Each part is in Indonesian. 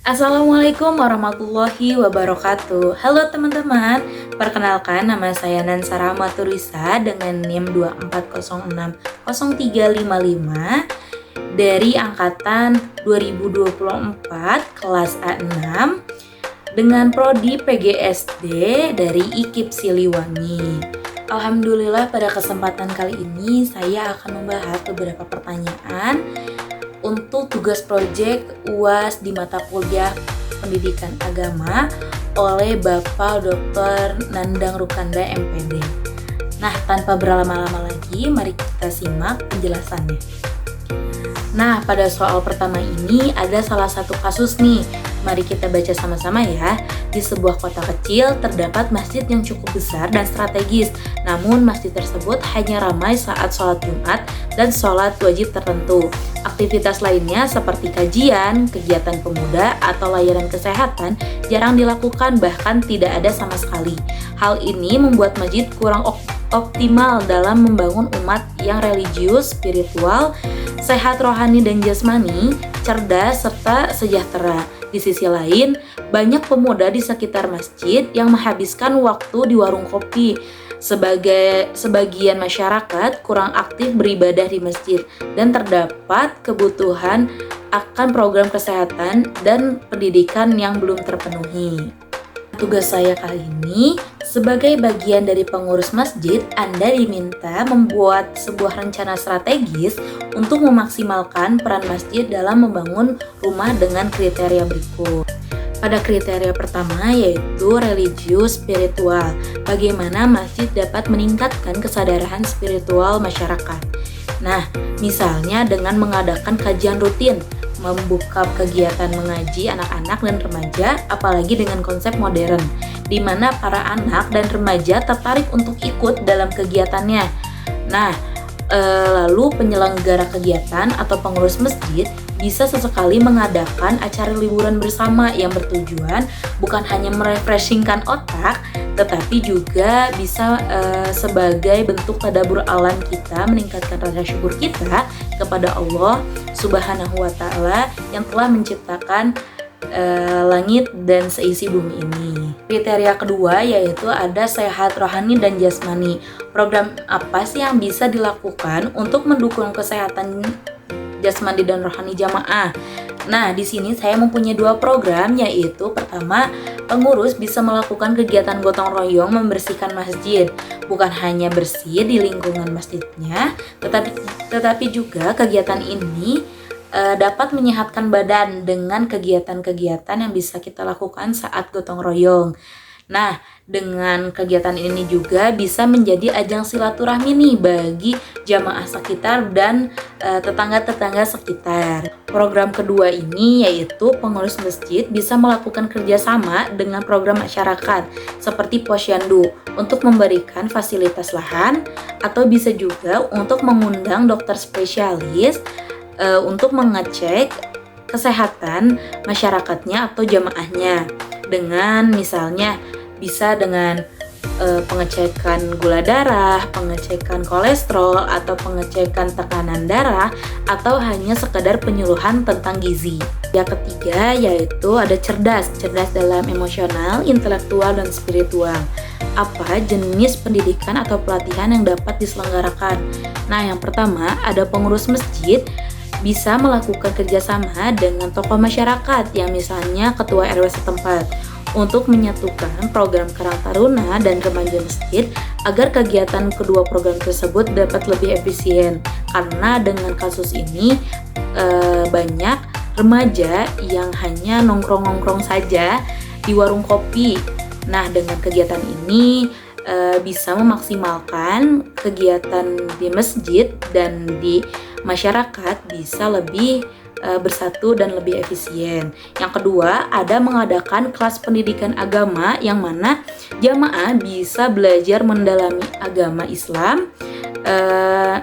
Assalamualaikum warahmatullahi wabarakatuh. Halo teman-teman, perkenalkan nama saya Nansara Maturisa dengan NIM 240603555 dari angkatan 2024 kelas A6 dengan prodi PGSD dari IKIP Siliwangi. Alhamdulillah pada kesempatan kali ini saya akan membahas beberapa pertanyaan untuk tugas proyek UAS di mata kuliah Pendidikan Agama oleh Bapak Dr. Nandang Rukanda MPD. Nah, tanpa berlama-lama lagi, mari kita simak penjelasannya. Nah, pada soal pertama ini ada salah satu kasus nih. Mari kita baca sama-sama ya. Di sebuah kota kecil terdapat masjid yang cukup besar dan strategis. Namun masjid tersebut hanya ramai saat sholat Jumat dan sholat wajib tertentu. Aktivitas lainnya seperti kajian, kegiatan pemuda, atau layanan kesehatan jarang dilakukan, bahkan tidak ada sama sekali. Hal ini membuat masjid kurang optimal dalam membangun umat yang religius, spiritual, sehat rohani dan jasmani, cerdas, serta sejahtera. Di sisi lain, banyak pemuda di sekitar masjid yang menghabiskan waktu di warung kopi. Sebagian masyarakat kurang aktif beribadah di masjid dan terdapat kebutuhan akan program kesehatan dan pendidikan yang belum terpenuhi. Tugas saya kali ini, sebagai bagian dari pengurus masjid, Anda diminta membuat sebuah rencana strategis untuk memaksimalkan peran masjid dalam membangun rumah dengan kriteria berikut. Pada kriteria pertama yaitu religius spiritual, bagaimana masjid dapat meningkatkan kesadaran spiritual masyarakat. Nah, misalnya dengan mengadakan kajian rutin, membuka kegiatan mengaji anak-anak dan remaja, apalagi dengan konsep modern, di mana para anak dan remaja tertarik untuk ikut dalam kegiatannya. Nah, lalu penyelenggara kegiatan atau pengurus masjid bisa sesekali mengadakan acara liburan bersama yang bertujuan bukan hanya merefreshingkan otak, tetapi juga bisa sebagai bentuk tadabbur alam kita, meningkatkan rasa syukur kita kepada Allah Subhanahu wa Ta'ala yang telah menciptakan langit dan seisi bumi ini. Kriteria kedua yaitu ada sehat rohani dan jasmani. Program apa sih yang bisa dilakukan untuk mendukung kesehatan jasmani dan rohani jamaah? Nah, di sini saya mempunyai dua program, yaitu pertama, pengurus bisa melakukan kegiatan gotong royong membersihkan masjid. Bukan hanya bersih di lingkungan masjidnya, tetapi juga kegiatan ini dapat menyehatkan badan dengan kegiatan-kegiatan yang bisa kita lakukan saat gotong royong. Nah, dengan kegiatan ini juga bisa menjadi ajang silaturahmi nih bagi jamaah sekitar dan tetangga-tetangga sekitar. Program kedua ini yaitu pengurus masjid bisa melakukan kerjasama dengan program masyarakat seperti posyandu untuk memberikan fasilitas lahan, atau bisa juga untuk mengundang dokter spesialis untuk mengecek kesehatan masyarakatnya atau jamaahnya, dengan misalnya bisa dengan pengecekan gula darah, pengecekan kolesterol, atau pengecekan tekanan darah, atau hanya sekedar penyuluhan tentang gizi. Yang ketiga yaitu ada cerdas dalam emosional, intelektual, dan spiritual. Apa jenis pendidikan atau pelatihan yang dapat diselenggarakan? Nah, yang pertama ada pengurus masjid bisa melakukan kerjasama dengan tokoh masyarakat yang misalnya ketua RW setempat untuk menyatukan program Karang Taruna dan remaja masjid agar kegiatan kedua program tersebut dapat lebih efisien. Karena dengan kasus ini banyak remaja yang hanya nongkrong-nongkrong saja di warung kopi. Nah, dengan kegiatan ini bisa memaksimalkan kegiatan di masjid dan di masyarakat bisa lebih bersatu dan lebih efisien. Yang kedua, ada mengadakan kelas pendidikan agama yang mana jamaah bisa belajar mendalami agama Islam.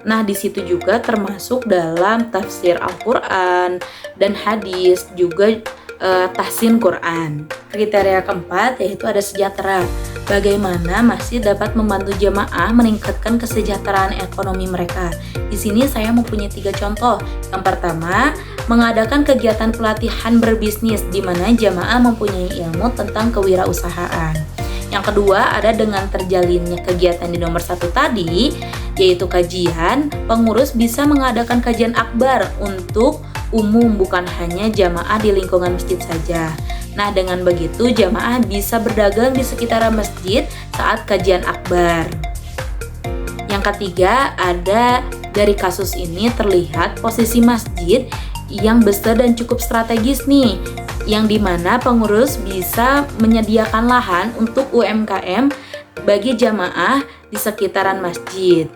Nah, di situ juga termasuk dalam tafsir Al-Quran dan hadis, juga tahsin Quran. Kriteria keempat yaitu ada sejahtera. Bagaimana masjid dapat membantu jamaah meningkatkan kesejahteraan ekonomi mereka? Di sini saya mempunyai 3 contoh. Yang pertama, mengadakan kegiatan pelatihan berbisnis di mana jamaah mempunyai ilmu tentang kewirausahaan. Yang kedua, ada dengan terjalinnya kegiatan di nomor 1 tadi, yaitu kajian. Pengurus bisa mengadakan kajian akbar untuk umum, bukan hanya jamaah di lingkungan masjid saja. Nah, dengan begitu jamaah bisa berdagang di sekitaran masjid saat kajian akbar. Yang ketiga, ada dari kasus ini terlihat posisi masjid yang besar dan cukup strategis nih, yang dimana pengurus bisa menyediakan lahan untuk UMKM bagi jamaah di sekitaran masjid.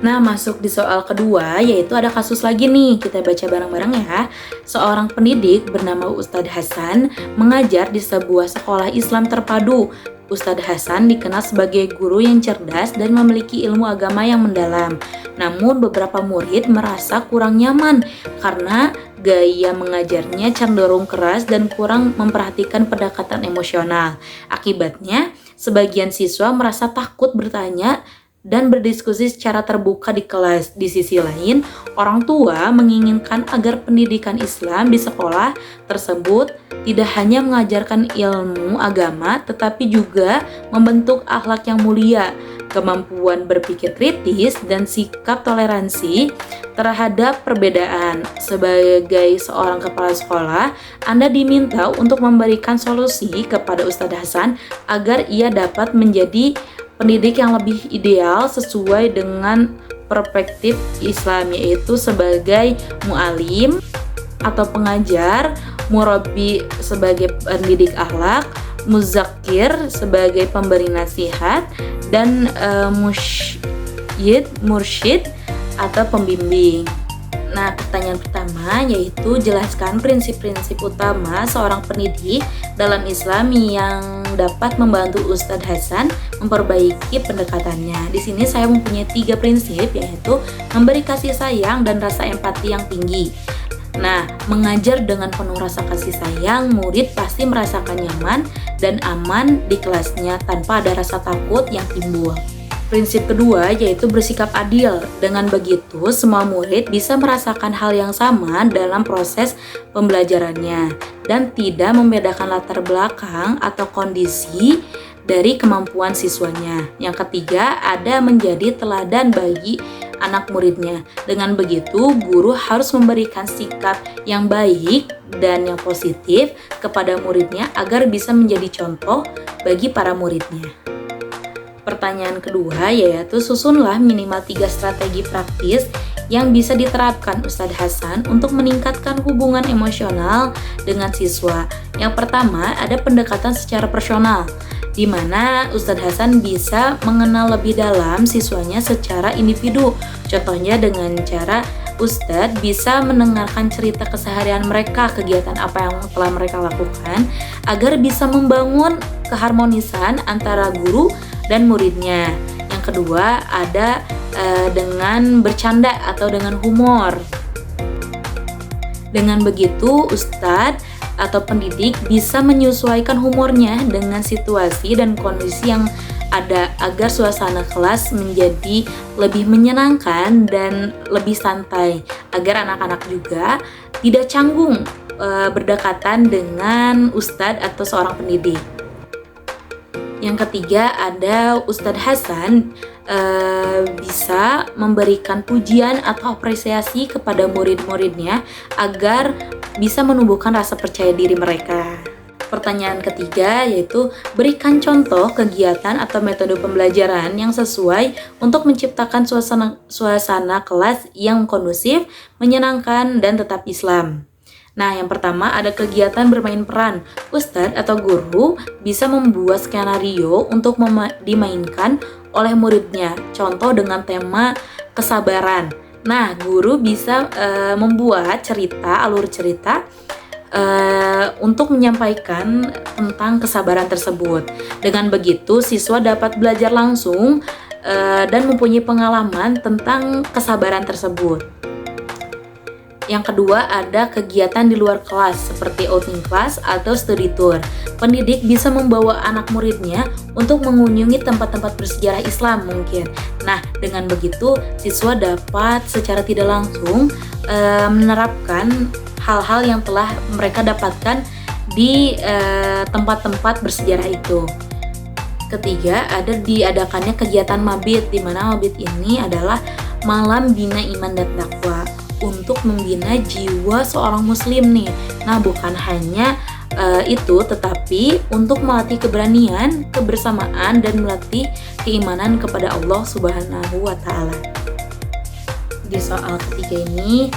Nah, masuk di soal kedua, yaitu ada kasus lagi nih, kita baca bareng-bareng ya. Seorang pendidik bernama Ustadz Hasan mengajar di sebuah sekolah Islam terpadu. Ustadz Hasan dikenal sebagai guru yang cerdas dan memiliki ilmu agama yang mendalam. Namun beberapa murid merasa kurang nyaman karena gaya mengajarnya cenderung keras dan kurang memperhatikan pendekatan emosional. Akibatnya, sebagian siswa merasa takut bertanya dan berdiskusi secara terbuka di kelas. Di sisi lain, orang tua menginginkan agar pendidikan Islam di sekolah tersebut tidak hanya mengajarkan ilmu agama, tetapi juga membentuk akhlak yang mulia, kemampuan berpikir kritis, dan sikap toleransi terhadap perbedaan. Sebagai seorang kepala sekolah, Anda diminta untuk memberikan solusi kepada Ustadz Hasan agar ia dapat menjadi pendidik yang lebih ideal sesuai dengan perspektif Islam, yaitu sebagai mu'alim atau pengajar, murabbi sebagai pendidik akhlak, muzakir sebagai pemberi nasihat, dan mursyid atau pembimbing. Nah, pertanyaan pertama yaitu jelaskan prinsip-prinsip utama seorang pendidik dalam Islam yang dapat membantu Ustadz Hasan memperbaiki pendekatannya. Di sini saya mempunyai 3 prinsip, yaitu memberi kasih sayang dan rasa empati yang tinggi. Nah, mengajar dengan penuh rasa kasih sayang, murid pasti merasakan nyaman dan aman di kelasnya tanpa ada rasa takut yang timbul. Prinsip kedua yaitu bersikap adil. Dengan begitu, semua murid bisa merasakan hal yang sama dalam proses pembelajarannya dan tidak membedakan latar belakang atau kondisi dari kemampuan siswanya. Yang ketiga, ada menjadi teladan bagi anak muridnya. Dengan begitu, guru harus memberikan sikap yang baik dan yang positif kepada muridnya agar bisa menjadi contoh bagi para muridnya. Pertanyaan kedua yaitu susunlah minimal 3 strategi praktis yang bisa diterapkan Ustadz Hasan untuk meningkatkan hubungan emosional dengan siswa. Yang pertama, ada pendekatan secara personal, di mana Ustadz Hasan bisa mengenal lebih dalam siswanya secara individu. Contohnya dengan cara Ustadz bisa mendengarkan cerita keseharian mereka, kegiatan apa yang telah mereka lakukan, agar bisa membangun keharmonisan antara guru dan muridnya. Yang kedua, ada dengan bercanda atau dengan humor. Dengan begitu, Ustadz atau pendidik bisa menyesuaikan humornya dengan situasi dan kondisi yang ada agar suasana kelas menjadi lebih menyenangkan dan lebih santai, agar anak-anak juga tidak canggung berdekatan dengan Ustadz atau seorang pendidik. Yang ketiga, ada Ustadz Hasan bisa memberikan pujian atau apresiasi kepada murid-muridnya agar bisa menumbuhkan rasa percaya diri mereka. Pertanyaan ketiga yaitu berikan contoh kegiatan atau metode pembelajaran yang sesuai untuk menciptakan suasana kelas yang kondusif, menyenangkan, dan tetap Islam. Nah, yang pertama ada kegiatan bermain peran. Ustadz atau guru bisa membuat skenario untuk dimainkan oleh muridnya. Contoh dengan tema kesabaran. Nah, guru bisa membuat alur cerita untuk menyampaikan tentang kesabaran tersebut. Dengan begitu, siswa dapat belajar langsung dan mempunyai pengalaman tentang kesabaran tersebut. Yang kedua, ada kegiatan di luar kelas seperti outing class atau study tour. Pendidik bisa membawa anak muridnya untuk mengunjungi tempat-tempat bersejarah Islam mungkin. Nah, dengan begitu siswa dapat secara tidak langsung menerapkan hal-hal yang telah mereka dapatkan di tempat-tempat bersejarah itu. Ketiga, ada diadakannya kegiatan mabit, di mana mabit ini adalah malam bina iman dan takwa untuk membina jiwa seorang muslim nih. Nah, bukan hanya itu, tetapi untuk melatih keberanian, kebersamaan, dan melatih keimanan kepada Allah Subhanahu wa Ta'ala. Di soal ketiga ini,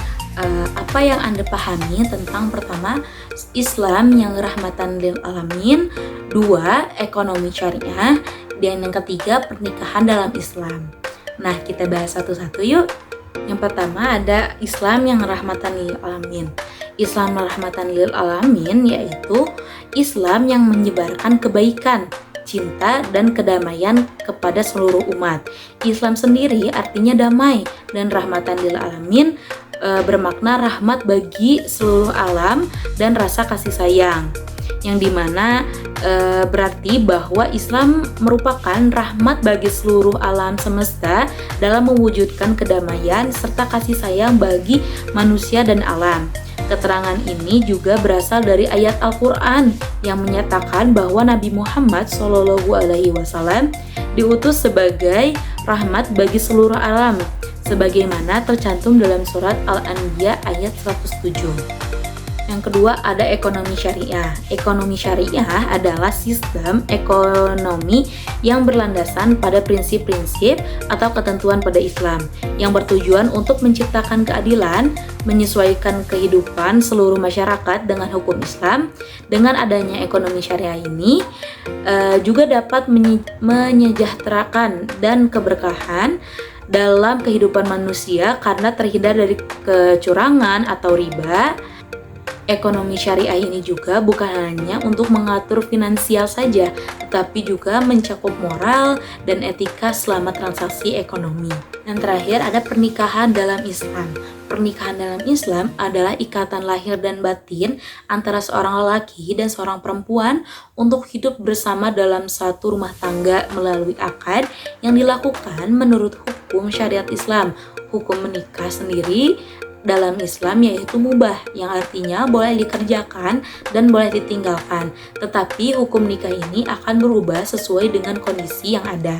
apa yang Anda pahami tentang pertama, Islam yang rahmatan lil alamin, dua, ekonomi syariah, dan yang ketiga, pernikahan dalam Islam. Nah, kita bahas satu-satu yuk. Yang pertama ada Islam yang rahmatan lil alamin. Islam rahmatan lil alamin yaitu Islam yang menyebarkan kebaikan, cinta, dan kedamaian kepada seluruh umat. Islam sendiri artinya damai, dan rahmatan lil alamin bermakna rahmat bagi seluruh alam dan rasa kasih sayang, yang dimana berarti bahwa Islam merupakan rahmat bagi seluruh alam semesta dalam mewujudkan kedamaian serta kasih sayang bagi manusia dan alam. Keterangan ini juga berasal dari ayat Al-Quran yang menyatakan bahwa Nabi Muhammad SAW diutus sebagai rahmat bagi seluruh alam, sebagaimana tercantum dalam surat Al-Anbiya ayat 107. Yang kedua ada ekonomi syariah. Ekonomi syariah adalah sistem ekonomi yang berlandasan pada prinsip-prinsip atau ketentuan pada Islam yang bertujuan untuk menciptakan keadilan, menyesuaikan kehidupan seluruh masyarakat dengan hukum Islam. Dengan adanya ekonomi syariah ini juga dapat menyejahterakan dan keberkahan dalam kehidupan manusia karena terhindar dari kecurangan atau riba. Ekonomi syariah ini juga bukan hanya untuk mengatur finansial saja, tetapi juga mencakup moral dan etika selama transaksi ekonomi. Yang terakhir ada pernikahan dalam Islam. Pernikahan dalam Islam adalah ikatan lahir dan batin antara seorang lelaki dan seorang perempuan untuk hidup bersama dalam satu rumah tangga melalui akad yang dilakukan menurut hukum syariat Islam. Hukum menikah sendiri dalam Islam yaitu mubah, yang artinya boleh dikerjakan dan boleh ditinggalkan, tetapi hukum nikah ini akan berubah sesuai dengan kondisi yang ada.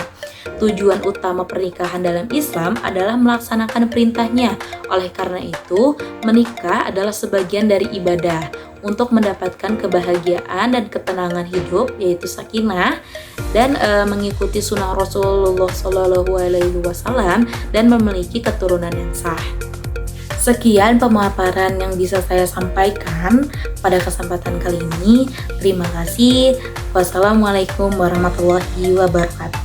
Tujuan utama pernikahan dalam Islam adalah melaksanakan perintahnya. Oleh karena itu, menikah adalah sebagian dari ibadah untuk mendapatkan kebahagiaan dan ketenangan hidup, yaitu sakinah, dan mengikuti sunnah Rasulullah SAW dan memiliki keturunan yang sah. Sekian pemaparan yang bisa saya sampaikan pada kesempatan kali ini. Terima kasih. Wassalamualaikum warahmatullahi wabarakatuh.